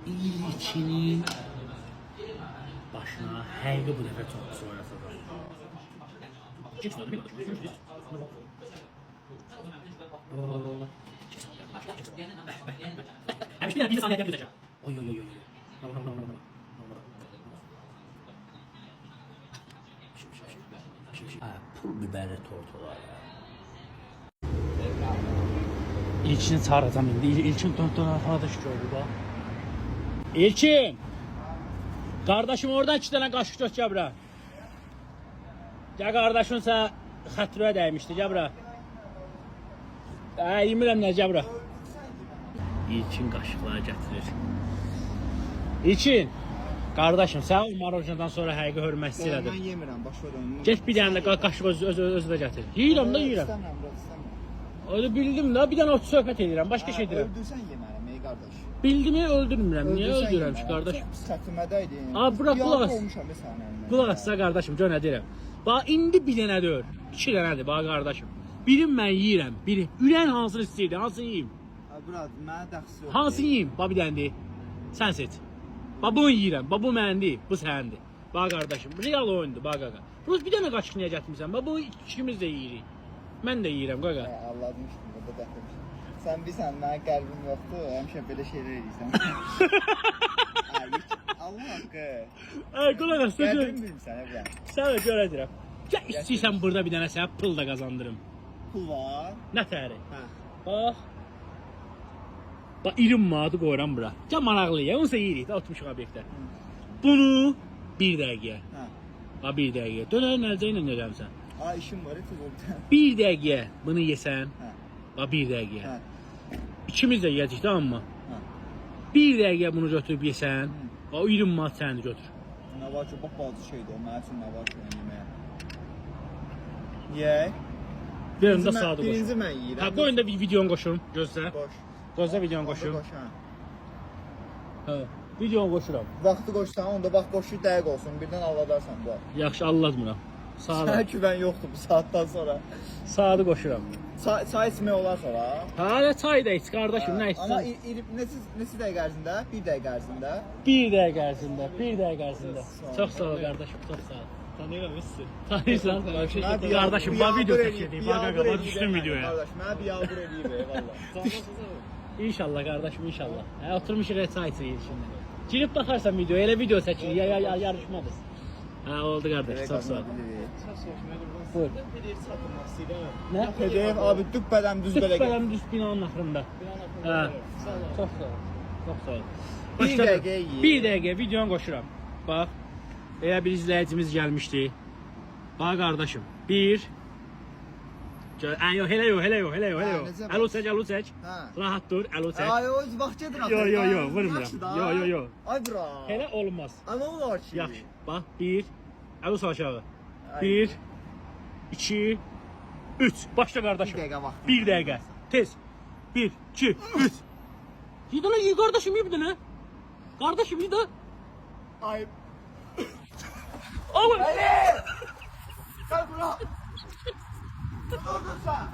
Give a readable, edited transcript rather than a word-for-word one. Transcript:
İlçinin başına həqiqi bu dəfə çox pis oynasa da. Geç oldu, bir bir saniye yapacağım. Oy. Pul biberli tortular ya. İlçini çağıracağım indi. İlçin döndüğün arkada şükürdü bak. İlçin! Kardeşim oradan 2 tane kaşık çok gel bura. Gel kardeşin sen xətrüyə dəymişdi, gel bura. Yemirəm nə, gel bura. İlçin kaşıkları getirir. İlçin! Kardeşim sen o marojnadan sonra həqiqi hörmət istəyirəm. Mən yemirəm, başa dönüm. Geç bir dənə də kaşık özünə gətir. Yeyirəm də yeyirəm. İstəmirəm. Onu bildim də, bir dənə otu söhbət edirəm, başqa şey deyirəm. Öldürsən yemərəm ey qardaş. Bildimi öldürmürəm, niyə öldürürəm ki qardaş? Pis xətrimədəydin. Bura qulaq as. Olmuşam məsələn. Qulaq assa qardaşım, gör nə deyirəm. Bax indi bir dənə deyir, 2 dənədir bax qardaşım. Birini mən yeyirəm, biri ürən hansını istəyirdi, hansını yeyim? Bura mənə dəxsi yox. Hansını yeyim? Bax bir dənədir. Sən seç. Bax bunu yeyirəm, bax bu məndir, bu səndir. Bax qardaşım, real oyundur bax qaqa. Rus bir dənə qaşıq niyə gətirmisən? Bax bu ikimiz də yeyirik. Mən də yeyirəm qaqa. Allah'ım burada dəxilmiş. Sən bilsən mənim qəlbim yoxdur, həmişə belə şeylər edirsən. Allah haqqı. Ay qulaq as. Qəlbim bilmirsən bura. Sən də görəcəm. Gəl istəyirsən burada bir dənə sənə pul da qazandırım. Pul var. Nə təri? Hə. Bax. Bax 20 manatı qoyuram bura. Gəl maraqlıya, onsa yeyirik də 60 obyektə. Bunu 1 dəqiqəyə. Hə. Bax 1 dəqiqəyə. Dönər nəlcə ilə ödəmsən. İşim var tez orada. 1 dəqiqəyə bunu yesən. Hə. Bax 1 dəqiqəyə. Hə. İkimiz də yeyəcəyik, tamammı? Hə. 1 dəqiqəyə bunu götürüb yesən. Bax 20 manat səni götür. Nə var ki, bax balaca şeydir, mənim üçün nə var ki, onu yeməyə. Ye. Verin də sadə qoş. Birinci mən yeyirəm. Hə, qoyun da bir videonu qoşurum, gözlə. Qoş. Gözlə videonu qoşurum. Qoş, hə. Hə, videonu qoşuram. Vaxtı qoşsan, onda bax qoşu dəqiq olsun, birdən alladarsan bu. Yaxşı, allatmıram. Sənə Sadə. güvən yoxdur bu saatdan sonra. Sadə qoşuram. Çay içmək olar sonra. Hə, çay da iç qardaşım, nə Amma içsən? neçə dəqiqə ərzində? 1 dəqiqə ərzində. 1 dəqiqə ərzində, 1 dəqiqə ərzində. Çox sağ ol qardaşım, çox sağ ol. Tanıyıram sizi. Tanıyırsan? Qardaşım, bax video çəkirdik, bax qaqa, bax düşdüm videoya. Qardaş, mənə bir yağdır eləyib, eyvallah. İnşallah qardaşım, inşallah. Hə, oturmuşuq çay içirik şimdi. Girib baxarsan videoya, elə video çəkirik, yarışmadız. Hə, oldu qardaş, çox sağ ol. Buyur. Nə? PDF abi düppədəm düz belə gəl. Düz düz binanın axırında. Hə. Çox sağ ol. Çox sağ ol. 1 dəqiqə yeyir. 1 dəqiqə videonu qoşuram. Bax. Elə bir izləyicimiz gəlmişdi. Bax qardaşım. 1 yox, elə yox. Əlo çək. Hə. Rahat dur, əlo çək. Ay, o vaxt gedir axı. Yo, vurmuram. Yo. Ay bura. Elə olmaz. Ana olar ki. Yaxşı. Bax, 1 əlo sağ aşağı. 1 2 3 başla qardaşım. 1 dəqiqə vaxt. 1 dəqiqə. Tez. 1 2 3 Yedələ yi qardaşım, yi bir dənə. Qardaşım, yi də. Ay. Alın. Gel bura. Dur sen.